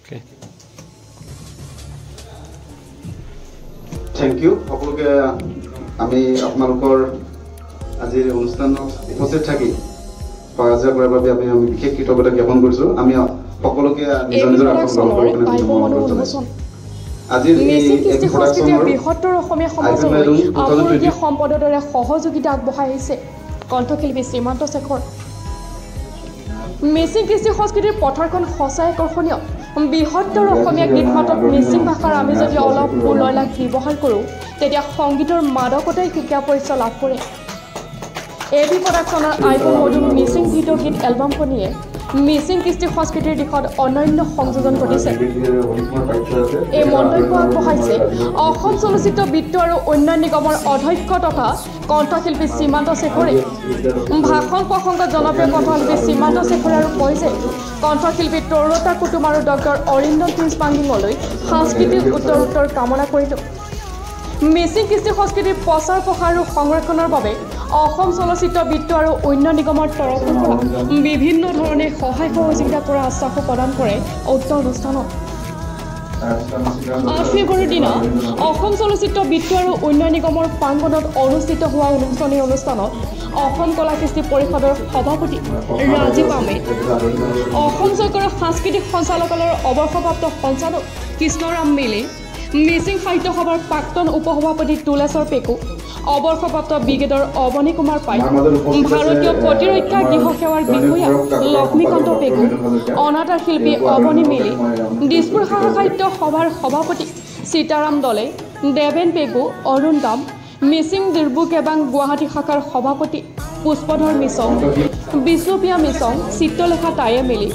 Thank you. সকলোকে আমি আপোনালোকৰ আজিৰ অনুষ্ঠানত উপস্থিত থাকি সহায় কৰাৰ বাবে আমি বিশেষ কৃতজ্ঞতা জ্ঞাপন কৰিছোঁ। আমি সকলোকে নিজৰ নিজৰ আসন গ্ৰহণ কৰিছোঁ। আজিৰ এই ইনট্ৰডাকশ্যনৰ বৃহত্তৰ অসমীয়া সমাজলৈ আপুৰুগীয়া সম্পদৰ দৰে সহযোগিতা আগবঢ়াই আহিছে কণ্ঠশিল্পী শ্ৰীমন্ত শেখৰ। মিচিং কৃষ্টি সংস্কৃতিৰ পথাৰখন সঁচাই আকৰ্ষণীয়। বৃহত্তৰ অসমীয়া গীত মাতত মিচিং ভাষাৰ আমি যদি অলপ লয়লাস ব্যৱহাৰ কৰোঁ তেতিয়া সংগীতৰ মাদকতাই সুকীয়া পৰিচয় লাভ কৰে। এবি প্ৰডাকশ্যনৰ আইবো মডুম মিচিং ভিডিঅ' গীত এলবামখনিয়ে মিচিং কৃষ্টি সংস্কৃতিৰ দিশত অনন্য সংযোজন ঘটিছে। এই মন্তব্য আগবঢ়াইছে অসম চলচ্চিত্ৰ বিত্ত আৰু উন্নয়ন নিগমৰ অধ্যক্ষ তথা কণ্ঠশিল্পী শ্ৰীমন্ত শেখৰে। ভাষণ প্ৰসংগত জনপ্ৰিয় কণ্ঠশিল্পী শ্ৰীমন্ত শেখৰে আৰু কয় যে কণ্ঠশিল্পী তৰুলতা কুটুম আৰু ডক্টৰ অৰিন্দম প্ৰিন্সপাংগিঙলৈ সাংস্কৃতিক উত্তৰ কামনা কৰিলোঁ। মিচিং কৃষ্টি সংস্কৃতিৰ প্ৰচাৰ প্ৰসাৰ আৰু সংৰক্ষণৰ বাবে অসম চলচ্চিত্ৰ বিত্ত আৰু উন্নয়ন নিগমৰ তৰফৰ পৰা বিভিন্ন ধৰণে সহায় সহযোগিতা কৰাৰ আশ্বাসো প্ৰদান কৰে উক্ত অনুষ্ঠানত। 8 ফেব্ৰুৱাৰীৰ দিনা অসম চলচ্চিত্ৰ বিত্ত আৰু উন্নয়ন নিগমৰ প্ৰাংগণত অনুষ্ঠিত হোৱা উদ্বোধনী অনুষ্ঠানত অসম কলা কৃষ্টি পৰিষদৰ সভাপতি ৰাজীৱ আহমেদ, অসম চৰকাৰৰ সাংস্কৃতিক সঞ্চালকালয়ৰ অৱসৰপ্ৰাপ্ত সঞ্চালক কৃষ্ণৰাম মেলে, মিচিং সাহিত্য সভাৰ প্ৰাক্তন উপসভাপতি তুলেশ্বৰ পেকু, অৱসৰপ্ৰাপ্ত ব্ৰিগেডৰ অৱনী কুমাৰ পাই, ভাৰতীয় প্ৰতিৰক্ষা গৃহ সেৱাৰ বিষয়া লক্ষ্মীকান্ত পেকু, অনাতাঁৰ শিল্পী অৱনী মেলি, দিছপুৰ সাহিত্য সভাৰ সভাপতি সীতাৰাম দলে, দেৱেন পেগু, অৰুণ দাম, মিচিং ডিব্ৰু কেবাং গুৱাহাটী শাখাৰ সভাপতি পুষ্পধৰ মিছং, বিষ্ণুপ্ৰিয়া মিছং, চিত্ৰলেখা টায়ে মেলি,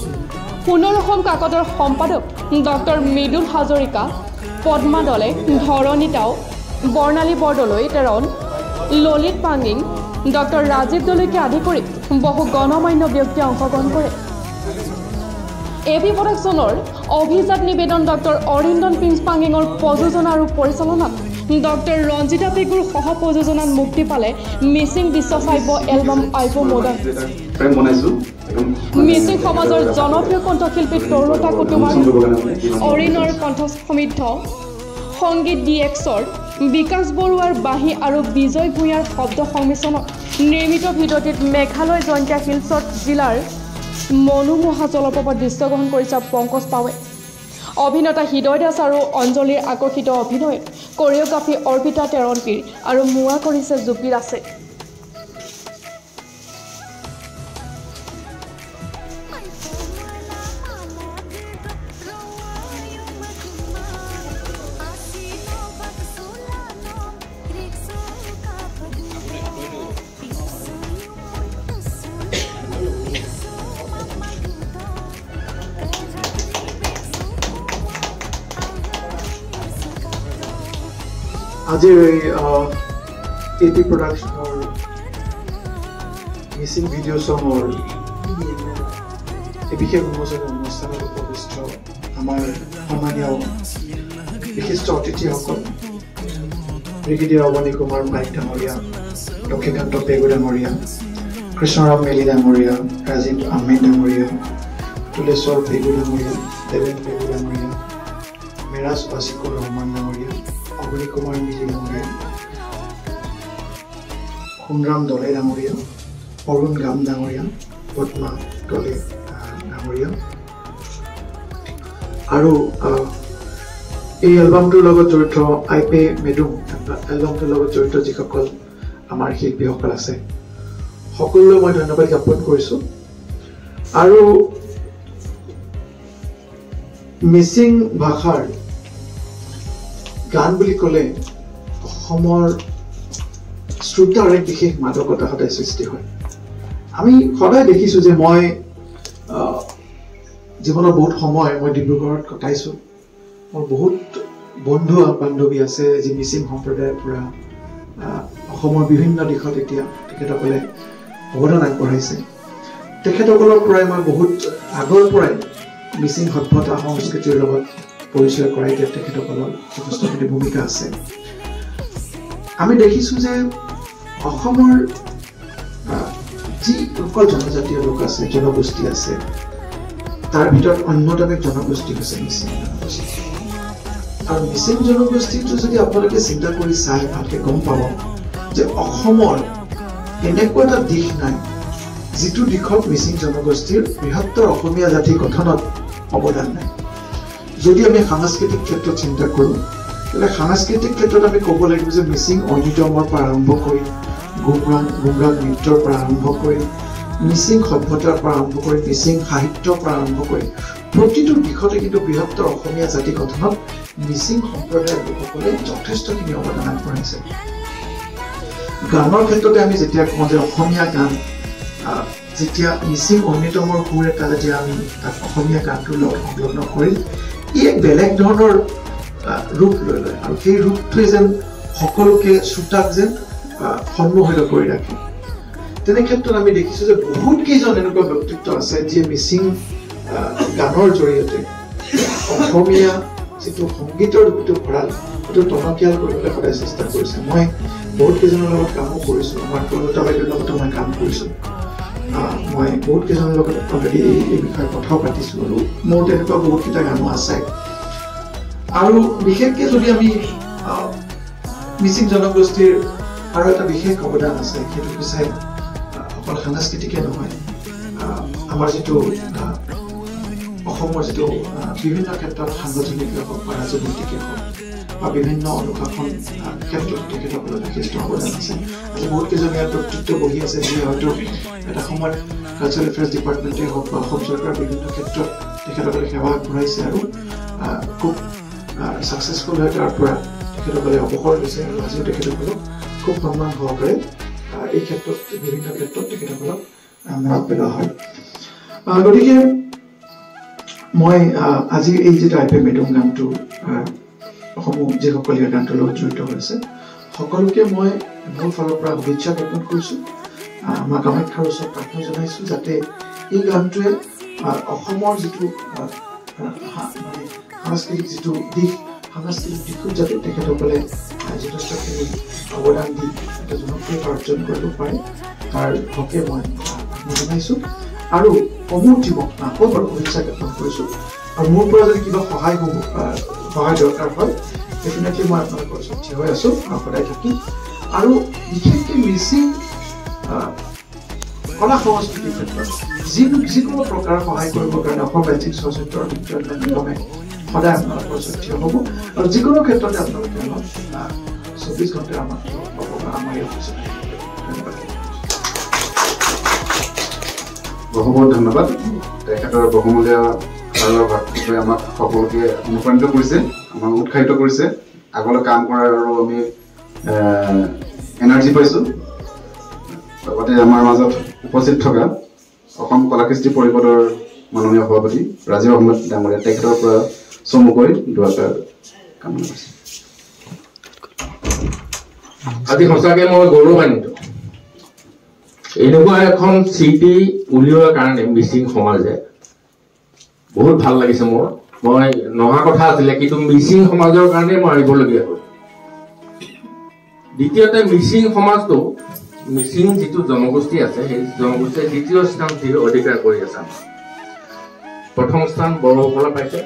সোণৰ অসম কাকতৰ সম্পাদক ডক্টৰ মৃদুল হাজৰিকা, পদ্মা দলে, ধৰণী তাও, বৰ্ণালী বৰদলৈ তেৰণ, ললিত পাংগিং, ডক্টৰ ৰাজীৱ দলৈকে আদি কৰি বহু গণমান্য ব্যক্তিয়ে অংশগ্ৰহণ কৰে। এবি প্ৰডাকশ্যনৰ অভিজাত নিবেদন ডক্টৰ অৰিন্দম প্ৰিন্সপাংগিঙৰ প্ৰযোজনা আৰু পৰিচালনাত ডক্টৰ ৰঞ্জিতা পেগুৰ সহ প্ৰযোজনাত মুক্তি পালে মিচিং দৃশ্যশ্ৰাব্য এলবাম আইবো মডাৰ্ণ। মিচিং সমাজৰ জনপ্ৰিয় কণ্ঠশিল্পী তৰুলতা কুটুমৰ অৰিণৰ কণ্ঠ সমৃদ্ধ সংগীত DXৰ বিকাশ বৰুৱাৰ বাঁহী আৰু বিজয় ভূঞাৰ শব্দ সংমিশ্ৰণত নিৰ্মিত ভিডিঅ'টিত মেঘালয় জয়ন্তীয়া হিলছত জিলাৰ মনোমোহা জলপ্ৰপাত দৃশ্যগ্ৰহণ কৰিছে পংকজ পাৱে। অভিনেতা হৃদয় দাস আৰু অঞ্জলিৰ আকৰ্ষিত অভিনয়ত কোৰিঅ'গ্ৰাফী অৰ্পিতা তেৰণপীৰ আৰু মোৱা কৰিছে জুপি দাসে। আজিৰ এই এবি প্ৰডাকশ্যনৰ মিচিং ভিডিঅ' চঙৰ এই বিশেষ উন্মোচনী অনুষ্ঠানত উপবিষ্ট আমাৰ সন্মানীয় বিশিষ্ট অতিথিসকল, ব্ৰিগেডিয়াৰ অৱনী কুমাৰ পাইক ডাঙৰীয়া, লক্ষ্মীকান্ত পেগু ডাঙৰীয়া, কৃষ্ণৰাম মেলি ডাঙৰীয়া, ৰাজীৱ আহমেদ ডাঙৰীয়া, তুলেশ্বৰ পেগু ডাঙৰীয়া, দেৱেন পেগু ডাঙৰীয়া, মেৰাজ ৱাছিকুৰ ৰহমান ডাঙৰীয়া, অৱনী কুমাৰ মিলি ডাঙৰীয়া, সোণৰাম দলে ডাঙৰীয়া, অৰুণ গাম ডাঙৰীয়া, পদ্মা দলে ডাঙৰীয়া আৰু এই এলবামটোৰ লগত জড়িত আইপে মেডুম এলবামটোৰ লগত জড়িত যিসকল আমাৰ শিল্পীসকল আছে সকলোলৈ মই ধন্যবাদ জ্ঞাপন কৰিছোঁ। আৰু মিচিং ভাষাৰ গান বুলি ক'লে অসমৰ শ্ৰোতাৰ এক বিশেষ মাদকতা সদায় সৃষ্টি হয়। আমি সদায় দেখিছোঁ যে মই জীৱনৰ বহুত সময় মই ডিব্ৰুগড়ত কটাইছোঁ। মোৰ বহুত বন্ধু বান্ধৱী আছে যি মিচিং সম্প্ৰদায়ৰ পৰা অসমৰ বিভিন্ন দিশত এতিয়া তেখেতসকলে অৱদান আগবঢ়াইছে। তেখেতসকলৰ পৰাই মই বহুত আগৰ পৰাই মিচিং সভ্যতা সংস্কৃতিৰ লগত পৰিচয় কৰাই দিয়াত তেখেতসকলৰ যথেষ্টখিনি ভূমিকা আছে। আমি দেখিছোঁ যে অসমৰ যিসকল জনজাতীয় লোক আছে, জনগোষ্ঠী আছে, তাৰ ভিতৰত অন্যতম এক জনগোষ্ঠী হৈছে মিচিং জনগোষ্ঠী। আৰু মিচিং জনগোষ্ঠীটো যদি আপোনালোকে চিন্তা কৰি চাই ভালকে গম পাব যে অসমৰ এনেকুৱা এটা দিশ নাই যিটো দিশত মিচিং জনগোষ্ঠীৰ বৃহত্তৰ অসমীয়া জাতি গঠনত অৱদান নাই। যদি আমি সাংস্কৃতিক ক্ষেত্ৰত চিন্তা কৰোঁ তেন্তে সাংস্কৃতিক ক্ষেত্ৰত আমি ক'ব লাগিব যে মিচিং ঐনিতমৰ পৰা আৰম্ভ কৰি গুমৰাং নৃত্যৰ পৰা আৰম্ভ কৰি মিচিং সভ্যতাৰ পৰা আৰম্ভ কৰি মিচিং সাহিত্যৰ পৰা আৰম্ভ কৰি প্ৰতিটো দিশতে কিন্তু বৃহত্তৰ অসমীয়া জাতি গঠনত মিচিং সম্প্ৰদায়ৰ লোকসকলে যথেষ্টখিনি অৱদান আগবঢ়াইছে। গানৰ ক্ষেত্ৰতে আমি যেতিয়া কওঁ যে অসমীয়া গান যেতিয়া মিচিং ঐনিতমৰ সুৰ এটা যেতিয়া আমি তাত অসমীয়া গানটোৰ লগত সংলগ্ন কৰিল ই এক বেলেগ ধৰণৰ ৰূপ লৈ লয় আৰু সেই ৰূপটোৱে যেন সকলোকে শ্ৰোতাক যেন সন্মোহিত কৰি ৰাখে। তেনে ক্ষেত্ৰত আমি দেখিছোঁ যে বহুত কেইজন এনেকুৱা ব্যক্তিত্ব আছে যিয়ে মিচিং গানৰ জৰিয়তে অসমীয়া যিটো সংগীতৰ যিটো ভঁৰাল সেইটো টনকিয়াল কৰিবলৈ সদায় চেষ্টা কৰিছে। মই বহুত কেইজনৰ লগত কামো কৰিছোঁ, আমাৰ কলতা বাইদেউৰ লগতো মই কাম কৰিছোঁ, মই বহুত কেইজনৰ লগত অলৰেডি এই বিষয়ে কথাও পাতিছোঁ আৰু মোৰ তেনেকুৱা বহুতকেইটা গানো আছে। আৰু বিশেষকৈ যদি আমি মিচিং জনগোষ্ঠীৰ আৰু এটা বিশেষ অৱদান আছে সেইটো হৈছে অকল সাংস্কৃতিকে নহয় আমাৰ যিটো অসমৰ যিটো বিভিন্ন ক্ষেত্ৰত সাংগঠনিকেই হওক বা ৰাজনৈতিকেই হওক বা বিভিন্ন অনুশাসন ক্ষেত্ৰত তেখেতসকলৰ যথেষ্ট অৱদান আছে। আজি বহুত কেইজন ইয়াৰ ব্যক্তিত্ব বহি আছে যিয়ে হয়তো এটা সময়ত কালচাৰেল এফেয়াৰ্ছ ডিপাৰ্টমেণ্টেই হওক বা অসম চৰকাৰৰ বিভিন্ন ক্ষেত্ৰত তেখেতসকলে সেৱা আগবঢ়াইছে আৰু খুব ছাকচেছফুল হৈ তাৰ পৰা তেখেতসকলে অৱসৰ লৈছে আৰু আজিও তেখেতসকলক খুব সন্মান সহকাৰে এই ক্ষেত্ৰত বিভিন্ন ক্ষেত্ৰত তেখেতসকলক মনত পেলোৱা হয়। গতিকে মই আজি এই যিটো আই পি মেডুম গানটো সমূহ যিসকল ইয়াৰ গানটোৰ লগত জড়িত হৈছে সকলোকে মই মোৰ ফালৰ পৰা শুভেচ্ছা জ্ঞাপন কৰিছোঁ। মা কামাখ্যাৰ ওচৰত প্ৰাৰ্থনা জনাইছোঁ যাতে এই গানটোৱে অসমৰ যিটো সাংস্কৃতিক যিটো দিশ সাংস্কৃতিক দিশত যাতে তেখেতসকলে যথেষ্টখিনি অৱদান দি এটা জনপ্ৰিয়তা অৰ্জন কৰিব পাৰে তাৰ হকে মই জনাইছোঁ আৰু সমূহ জীৱক আকৌ বাৰু শুভেচ্ছা জ্ঞাপন কৰিছোঁ। আৰু মোৰ পৰা যদি কিবা সহায় দৰকাৰ হয় ডেফিনেটলি মই আপোনালোকৰ ওচৰত থিয় হৈ আছোঁ আৰু সদায় থাকিম। আৰু বিশেষকৈ মিচিং কলা সংস্কৃতিৰ ক্ষেত্ৰত যিকোনো প্ৰকাৰৰ সহায় কৰিবৰ কাৰণে অসম ৰাজ্যিক চলচ্চিত্ৰ উন্নয়ন নিগমে সদায় আপোনালোকৰ ওচৰত থিয় হ'ব আৰু যিকোনো ক্ষেত্ৰতে আপোনালোকে আমাক 24 ঘণ্টা আমাক আমাৰ এই অফিচত ধন্যবাদ। বহুত ধন্যবাদ। তেখেতৰ বহুমূলীয়া ভাৱে আমাক সকলোকে অনুপ্ৰাণিত কৰিছে, আমাক উৎসাহিত কৰিছে আগলৈ কাম কৰাৰ আৰু আমি এনাৰ্জি পাইছোঁ। লগতে আমাৰ মাজত উপস্থিত থকা অসম কলাকৃষ্টি পৰিষদৰ মাননীয় সভাপতি ৰাজীৱ আহমেদ ডাঙৰীয়া তেখেতৰ পৰা চমুকৈ দুআষাৰ কামনা কৰিছে। আজি সঁচাকৈ মই গৌৰৱান্বিত এনেকুৱা এখন স্মৃতি উলিওৱাৰ কাৰণে মিচিং সমাজে বহুত ভাল লাগিছে মোৰ। মই নহা কথা আছিলে কিন্তু মিচিং সমাজৰ কাৰণে মই আহিবলগীয়া হ'ল। দ্বিতীয়তে মিচিং সমাজটো মিচিং যিটো জনগোষ্ঠী আছে সেই জনগোষ্ঠীয়ে দ্বিতীয় স্থান অধিকাৰ কৰি আছে। প্ৰথম স্থান বড়োসকলে পাইছে,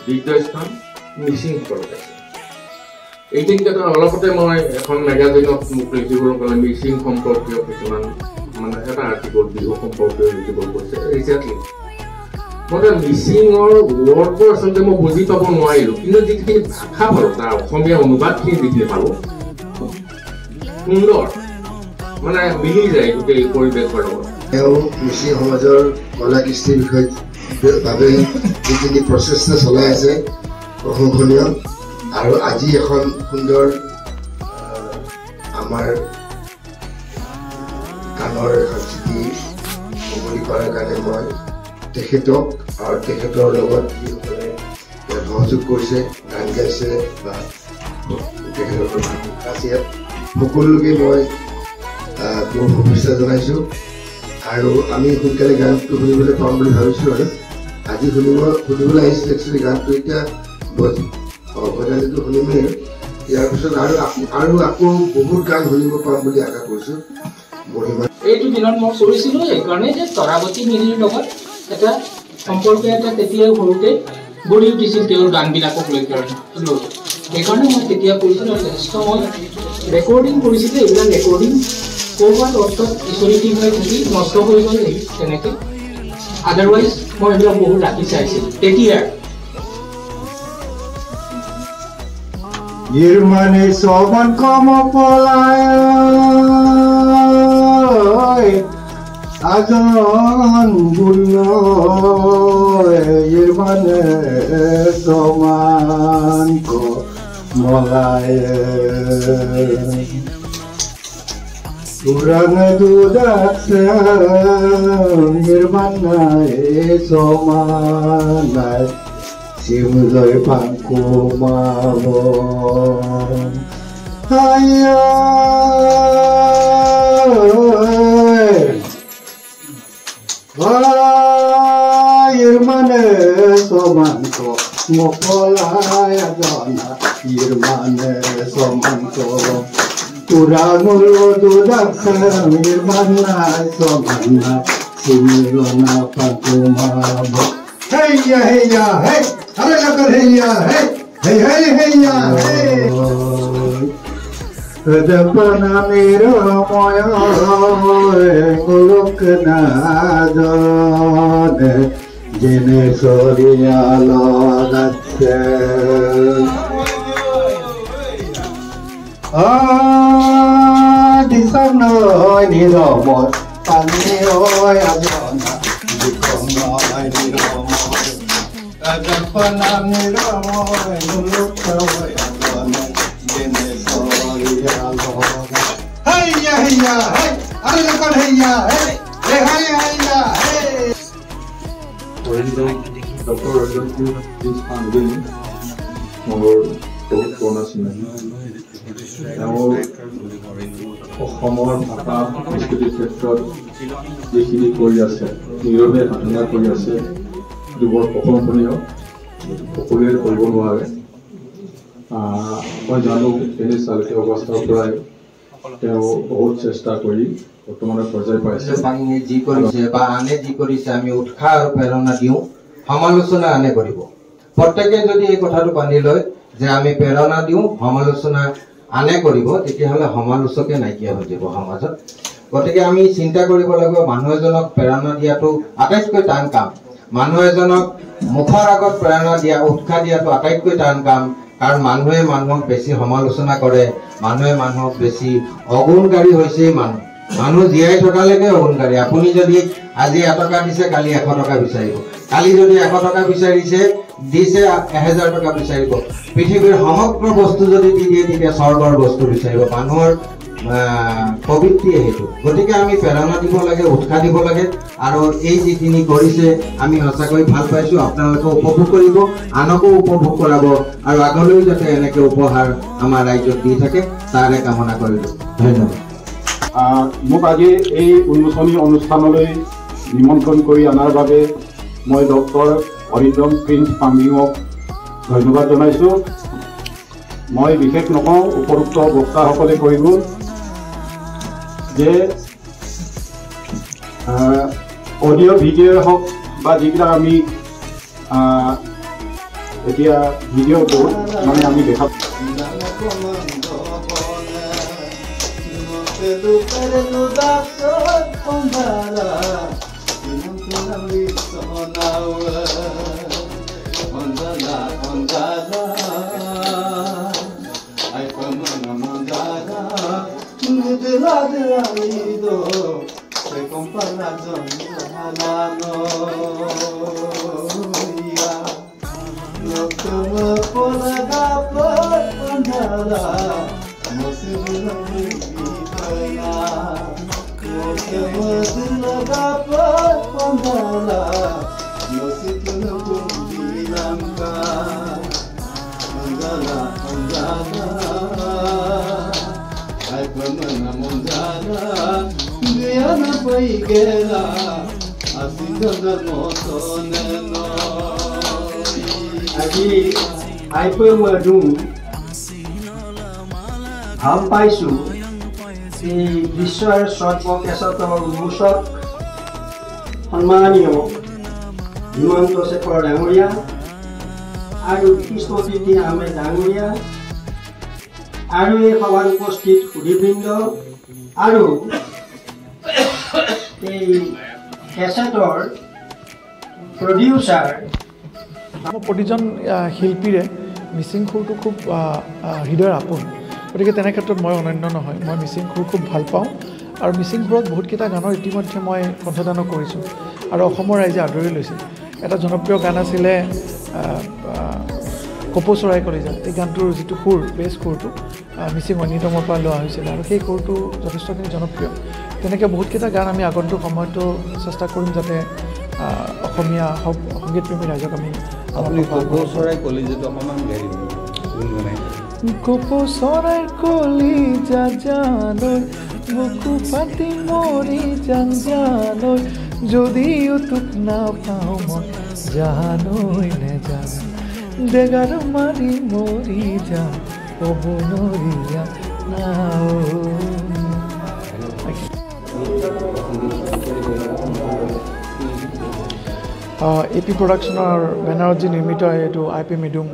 দ্বিতীয় স্থান মিচিংসকলে পাইছে। এইখিনি ক্ষেত্ৰত অলপতে মই এখন মেগাজিনত মোক লিখিবলৈ ক'লে মিচিং সম্পৰ্কীয় কিছুমান মানে এটা আৰ্টিকল বিহু সম্পৰ্কীয় লিখিবলৈ কৈছে ৰিচেণ্টলি। মই মিচিঙৰ ৱৰ্ডবোৰ আচলতে মই বুজি পাব নোৱাৰিলোঁ কিন্তু যিখিনি ভাষা পালোঁ তাৰ অসমীয়া অনুবাদখিনি যিখিনি পালোঁ সুন্দৰ মানে মিলি যায় গোটেই পৰিৱেশৰ লগত। তেওঁ মিচিং সমাজৰ কলা কৃষ্টিৰ বিষয়ে বাবে যিখিনি প্ৰচেষ্টা চলাই আছে প্ৰশংসনীয় আৰু আজি এখন সুন্দৰ আমাৰ গানৰ এখন চিঠি মুকলি কৰাৰ কাৰণে মই তেখেতক আৰু তেখেতৰ লগত যিসকলে সহযোগ কৰিছে গান গাইছে বা তেখেতৰ আছে সকলোকে মই মোৰ শুভেচ্ছা জনাইছোঁ। আৰু আমি সোনকালে গানটো শুনিবলৈ পাম বুলি ভাবিছিলোঁ আৰু আজি শুনিবলৈ আহিছিলোঁ একচুৱেলি গানটো এতিয়া গজালিটো শুনিমেই। ইয়াৰ পিছত আৰু আকৌ বহুত গান শুনিব পাম বুলি আশা কৰিছোঁ। এইটো দিনত মই কৰিছিলোঁ এইকাৰণে যে তৰাৱতী মিৰিৰ লগত এটা সম্পৰ্ক এটা তেতিয়াই সৰুতে গঢ়ি উঠিছিল তেওঁৰ গানবিলাকক লৈ সেইকাৰণে মই তেতিয়া কৰিছিলোঁ আৰু যথেষ্ট মই ৰেকৰ্ডিং কৰিছিলোঁ এইবিলাক ৰেকৰ্ডিং ক'ৰবাত অৰ্থত ইচলিটিং হৈ থাকি নষ্ট হৈ গ'ল তেনেকৈ আদাৰৱাইজ মই এইবিলাক বহুত ৰাখি চাইছিলোঁ তেতিয়াৰ Irmane soban como polay ajon bullo irmane soman ko molay Kurang dudaksa irmane soman Simulai pangku mabon Ayy Irmane somanko Mopolay adona Irmane somanko Kurangul dudaksa Irmane somana Simulona pangku mabon Hey ya hey ya hey Hare lakar hey ya hey hey hey hey ya hey Dapana mero moyo nguluk nadone Jene soriya lodatse Disano ni romor Panio adona Disano ni romor Dapana mero moyo nguluk nadone Jene soriya lodatse Hey ya hey ya hey Hare lakar hey ya hey hey hey hey ya hey Dr. Rajendra Prince Pangvin মোৰ বহুত পুৰণা চিনাকি তেওঁৰ অসমৰ ভাষা সংস্কৃতিৰ ক্ষেত্ৰত যিখিনি কৰি আছে নীৰৱে সাধনা কৰি আছে সেইটো বৰ প্ৰশংসনীয় সকলোৱে কৰিব নোৱাৰে মই জানো এনে চালিত অৱস্থাৰ পৰাই তেওঁ বহুত চেষ্টা কৰি বৰ্তমানৰ পৰ্যায় পাইছে যি কৰিছে বা আনে যি কৰিছে আমি উৎসাহ আৰু প্ৰেৰণা দিওঁ সমালোচনা আনে কৰিব প্ৰত্যেকে যদি এই কথাটো বান্ধি লয় যে আমি প্ৰেৰণা দিওঁ সমালোচনা আনে কৰিব তেতিয়াহ'লে সমালোচকে নাইকিয়া হৈ যাব সমাজত গতিকে আমি চিন্তা কৰিব লাগিব মানুহ এজনক প্ৰেৰণা দিয়াটো আটাইতকৈ টান কাম মানুহ এজনক মুখৰ আগত প্ৰেৰণা দিয়া উৎসাহ দিয়াটো আটাইতকৈ টান কাম কাৰণ মানুহে মানুহক বেছি সমালোচনা কৰে মানুহে মানুহক বেছি অগুণকাৰী হৈছে মানুহ জীয়াই থকালৈকে অগুণকাৰী আপুনি যদি আজি 1 টকা দিছে কালি 100 টকা বিচাৰিব কালি যদি 100 টকা বিচাৰিছে দিছে 1000 টকা বিচাৰিব পৃথিৱীৰ সমগ্ৰ বস্তু যদি দি দিয়ে তেতিয়া স্বৰ্গৰ বস্তু বিচাৰিব মানুহৰ প্ৰবৃত্তি হেতু গতিকে আমি প্ৰেৰণা দিব লাগে উৎসাহ দিব লাগে আৰু এই যিখিনি কৰিছে আমি সঁচাকৈ ভাল পাইছো আপোনালোকে উপভোগ কৰিব আনকো উপভোগ কৰাব আৰু আগলৈ যাতে এনেকৈ উপহাৰ আমাৰ ৰাজ্যত দি থাকে তাৰে কামনা কৰিলো ধন্যবাদ মোক আজি এই উন্মোচনী অনুষ্ঠানলৈ নিমন্ত্ৰণ কৰি অনাৰ বাবে মই ডক্টৰ অৰিন্দম প্ৰিন্স পাংভিঙক ধন্যবাদ জনাইছোঁ মই বিশেষ নকওঁ উপৰোক্ত বক্তাসকলে কৈ গ'ল যে অডিঅ' ভিডিঅ'ই হওক বা যিবিলাক আমি এতিয়া ভিডিঅ' বহুত মানে আমি দেখা আজি আইপৈ মই ভাল পাইছোঁ এই বিশ্বৰ সৰ্বকেশতৰ মূচক সন্মানীয় হিমন্ত শেখৰ ডাঙৰীয়া আৰু কৃষ্ণ তিথি আহমেদ ডাঙৰীয়া আৰু এই সভাত উপস্থিত সুধীবৃন্দ আৰু এই কেছেটৰ প্ৰডিউচাৰ প্ৰতিজন শিল্পীৰে মিচিং সুৰটো খুব হৃদয়ৰ আপোন গতিকে তেনে ক্ষেত্ৰত মই অনন্য নহয় মই মিচিং সুৰ খুব ভাল পাওঁ আৰু মিচিং সুৰত বহুতকেইটা গানৰ ইতিমধ্যে মই কণ্ঠদানো কৰিছোঁ আৰু অসমৰ ৰাইজে আদৰি লৈছে এটা জনপ্ৰিয় গান আছিলে কপৌ চৰাই কলিজা এই গানটোৰ যিটো সুৰ বেছ সুৰটো মিচিং ঐনিতমৰ পৰা লোৱা হৈছিলে আৰু সেই সুৰটো যথেষ্টখিনি জনপ্ৰিয় তেনেকৈ বহুতকেইটা গান আমি আগন্তুক সময়তো চেষ্টা কৰিম যাতে অসমীয়া সংগীতপ্ৰেমী ৰাইজক আমি কপৌ চৰাই কলিজাটো অকণমান গাড়ী কপৌ চৰাই কলিজা জালৈ বুকু পাতি মৰি যান জালৈ যদিও তোক নাপাওঁ মই জানৈ নেজান ডেগাৰ মাৰি মৰি যা ক'ব নৰিয়া এপি প্ৰডাকশ্যনৰ বেনাৰত যি নিৰ্মিত এইটো আই.পি. মিডুং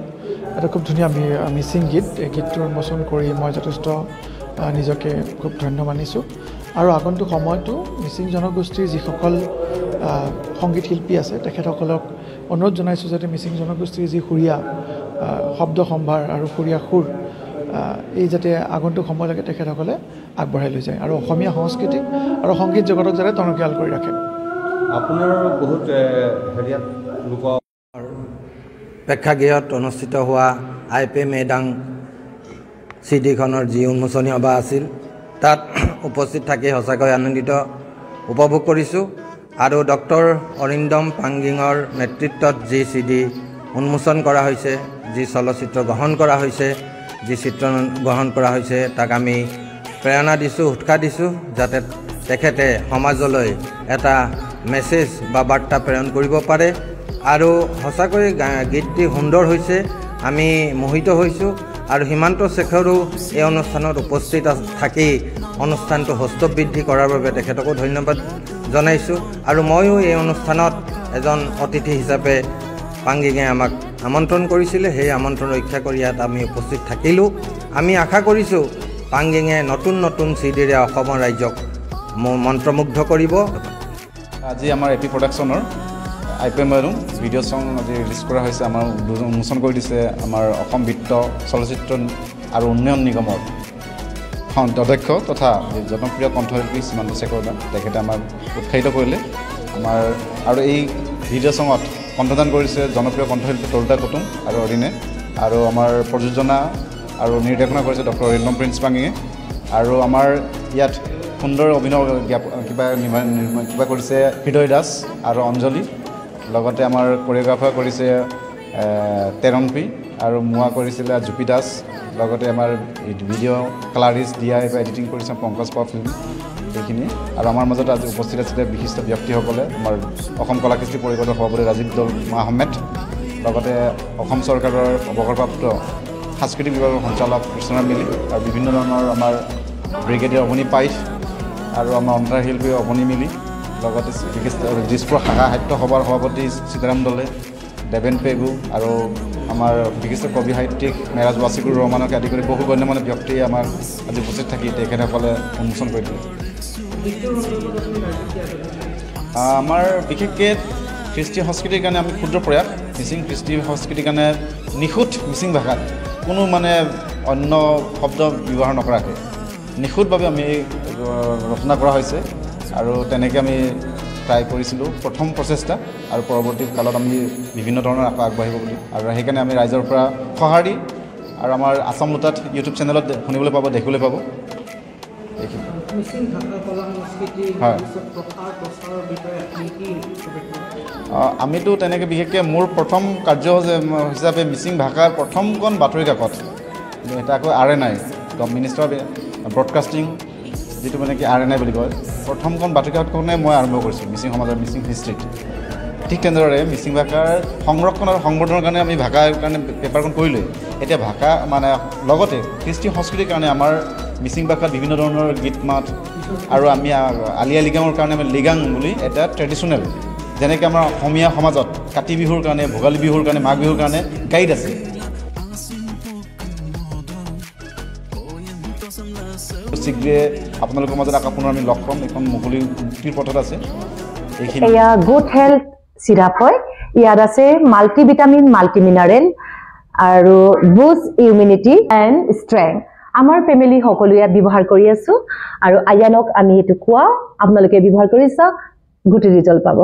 এটা খুব ধুনীয়া মিচিং গীত এই গীতটো উন্মোচন কৰি মই যথেষ্ট নিজকে খুব ধন্য মানিছোঁ আৰু আগন্তুক সময়তো মিচিং জনগোষ্ঠীৰ যিসকল সংগীত শিল্পী আছে তেখেতসকলক অনুৰোধ জনাইছোঁ যাতে মিচিং জনগোষ্ঠীৰ যি সুৰীয়া শব্দ সম্ভাৰ আৰু সুৰীয়া সুৰ এই যাতে আগন্তুক সময়লৈকে তেখেতসকলে আগবঢ়াই লৈ যায় আৰু অসমীয়া সংস্কৃতি আৰু সংগীত জগতক যাতে টনকিয়াল কৰি ৰাখে আপোনাৰ বহুত হেৰিয়াত লোক প্ৰেক্ষাগৃহত অনুষ্ঠিত হোৱা আই.পি. মেডাং চিডিখনৰ যি উন্মোচনী সভা আছিল তাত উপস্থিত থাকি সঁচাকৈ আনন্দিত উপভোগ কৰিছোঁ আৰু ডক্টৰ অৰিন্দম পাংগিঙৰ নেতৃত্বত যি চিডি উন্মোচন কৰা হৈছে যি চলচ্চিত্ৰ গ্ৰহণ কৰা হৈছে যি চিত্ৰ গ্ৰহণ কৰা হৈছে তাক আমি প্ৰেৰণা দিছোঁ উৎসাহ দিছোঁ যাতে তেখেতে সমাজলৈ এটা মেছেজ বা বাৰ্তা প্ৰেৰণ কৰিব পাৰে আৰু সঁচাকৈ গীতটি সুন্দৰ হৈছে আমি মোহিত হৈছোঁ আৰু হিমন্ত শেখৰো এই অনুষ্ঠানত উপস্থিত থাকি অনুষ্ঠানটো হস্তবৃদ্ধি কৰাৰ বাবে তেখেতকো ধন্যবাদ জনাইছোঁ আৰু ময়ো এই অনুষ্ঠানত এজন অতিথি হিচাপে পাংগিঙে আমাক আমন্ত্ৰণ কৰিছিলে সেই আমন্ত্ৰণ ৰক্ষা কৰি ইয়াত আমি উপস্থিত থাকিলোঁ আমি আশা কৰিছোঁ পাংগিঙে নতুন নতুন চিডিৰে অসমৰ ৰাইজক মন্ত্ৰমুগ্ধ কৰিব আজি আমাৰ এপি প্ৰডাকশ্যনৰ আই.পি. মেডুং ভিডিঅ' চং আজি ৰিলিজ কৰা হৈছে আমাৰ উন্মোচন কৰি দিছে আমাৰ অসম বিত্ত চলচ্চিত্ৰ আৰু উন্নয়ন নিগমৰ অধ্যক্ষ তথা জনপ্ৰিয় কণ্ঠশিল্পী শ্ৰীমন্ত শেখৰ দা তেখেতে আমাক উৎসাহিত কৰিলে আমাৰ আৰু এই ভিডিঅ' চঙত কণ্ঠদান কৰিছে জনপ্ৰিয় কণ্ঠশিল্পী তৰুদা কুটুম আৰু অৰিণে আৰু আমাৰ প্ৰযোজনা আৰু নিৰ্দেশনা কৰিছে ডক্টৰ অৰিন্দম প্ৰিন্স পাংগিঙে আৰু আমাৰ ইয়াত সুন্দৰ অভিনয় কিবা কৰিছে হৃদয় দাস আৰু অঞ্জলি লগতে আমাৰ কোৰিঅ'গ্ৰাফাৰ কৰিছে তেৰনপি আৰু মোৱা কৰিছিলে জুপি দাস লগতে আমাৰ ভিডিঅ' কালাৰিষ্ট DI বা এডিটিং কৰিছে পংকজ পাৱা ফিল্ম এইখিনি আৰু আমাৰ মাজত আজি উপস্থিত আছিলে বিশিষ্ট ব্যক্তিসকলে আমাৰ অসম কলা কৃষ্টি পৰিষদৰ সভাপতি ৰাজীৱ দল আহমেদ লগতে অসম চৰকাৰৰ অৱসৰপ্ৰাপ্ত সাংস্কৃতিক বিভাগৰ সঞ্চালক কৃষ্ণ মিলি আৰু বিভিন্ন ধৰণৰ আমাৰ ব্ৰিগেডিয়াৰ অৱনী পাইথ আৰু আমাৰ অন্তৰশিল্পী অৱনী মিলি লগতে দিছপুৰ শাখা সাহিত্য সভাৰ সভাপতি সীতাৰাম দলে দেৱেন পেগু আৰু আমাৰ বিশিষ্ট কবি সাহিত্যিক মেৰাজ ৱাছিকুৰ ৰহমানকে আদি কৰি বহু গণ্যমান্য ব্যক্তিয়ে আমাৰ আজি উপস্থিত থাকি তেখেতসকলে উন্মোচন কৰি দিলে আমাৰ বিশেষকৈ কৃষ্টি সংস্কৃতিৰ কাৰণে আমি ক্ষুদ্ৰ প্ৰয়াস মিচিং কৃষ্টি সংস্কৃতিৰ কাৰণে নিখুঁত মিচিং ভাষাত কোনো মানে অন্য শব্দ ব্যৱহাৰ নকৰাকৈ নিখুঁতভাৱে আমি ৰচনা কৰা হৈছে আৰু তেনেকৈ আমি ট্ৰাই কৰিছিলোঁ প্ৰথম প্ৰচেষ্টা আৰু পৰৱৰ্তী কালত আমি বিভিন্ন ধৰণৰ আকৌ আগবাঢ়িব বুলি আৰু সেইকাৰণে আমি ৰাইজৰ পৰা সঁহাৰি আৰু আমাৰ আছাম লোটাত ইউটিউব চেনেলত শুনিবলৈ পাব দেখিবলৈ পাব এইখিনি হয় আমিতো তেনেকৈ বিশেষকৈ মোৰ প্ৰথম কাৰ্য হিচাপে মিচিং ভাষাৰ প্ৰথমখন বাতৰি কাকত এটা আকৌ RNI মিনিষ্টাৰ অফ ব্ৰডকাষ্টিং যিটো মানে কি RNI বুলি কয় প্ৰথমখন বাতৰি কাকতখনে মই আৰম্ভ কৰিছোঁ মিচিং সমাজৰ মিচিং হিষ্ট্ৰীত ঠিক তেনেদৰে মিচিং ভাষাৰ সংৰক্ষণ আৰু সংবৰ্ধনৰ কাৰণে আমি ভাষাৰ কাৰণে পেপাৰখন কৰিলোঁ এতিয়া ভাষা মানে লগতে কৃষ্টি সংস্কৃতিৰ কাৰণে আমাৰ মিচিং ভাষাত বিভিন্ন ধৰণৰ গীত মাত আৰু আমি আলি আই লৃগাঙৰ কাৰণে আমি লিগাং বুলি এটা ট্ৰেডিশ্যনেল যেনেকৈ আমাৰ অসমীয়া সমাজত কাতি বিহুৰ কাৰণে, ভোগালী বিহুৰ কাৰণে, মাঘ বিহুৰ কাৰণে গাইড আছে। শীঘ্ৰে আপোনালোকৰ মাজত আকৌ পুনৰ আমি লগ পাম। এখন মুকলিৰ পথত আছে। এয়া গুড হেল্থ চিৰাপ হয়। ইয়াত আছে মাল্টিভিটামিন, মাল্টিমিনাৰেল আৰু বুষ্ট ইমিউনিটি এণ্ড ষ্ট্ৰেংথ। আমাৰ ফেমিলি সকলো ইয়াত ব্যৱহাৰ কৰি আছো আৰু আয়ানক আমি এইটো কোৱা, আপোনালোকে ব্যৱহাৰ কৰি চাওক, গুড ৰিজাল্ট পাব।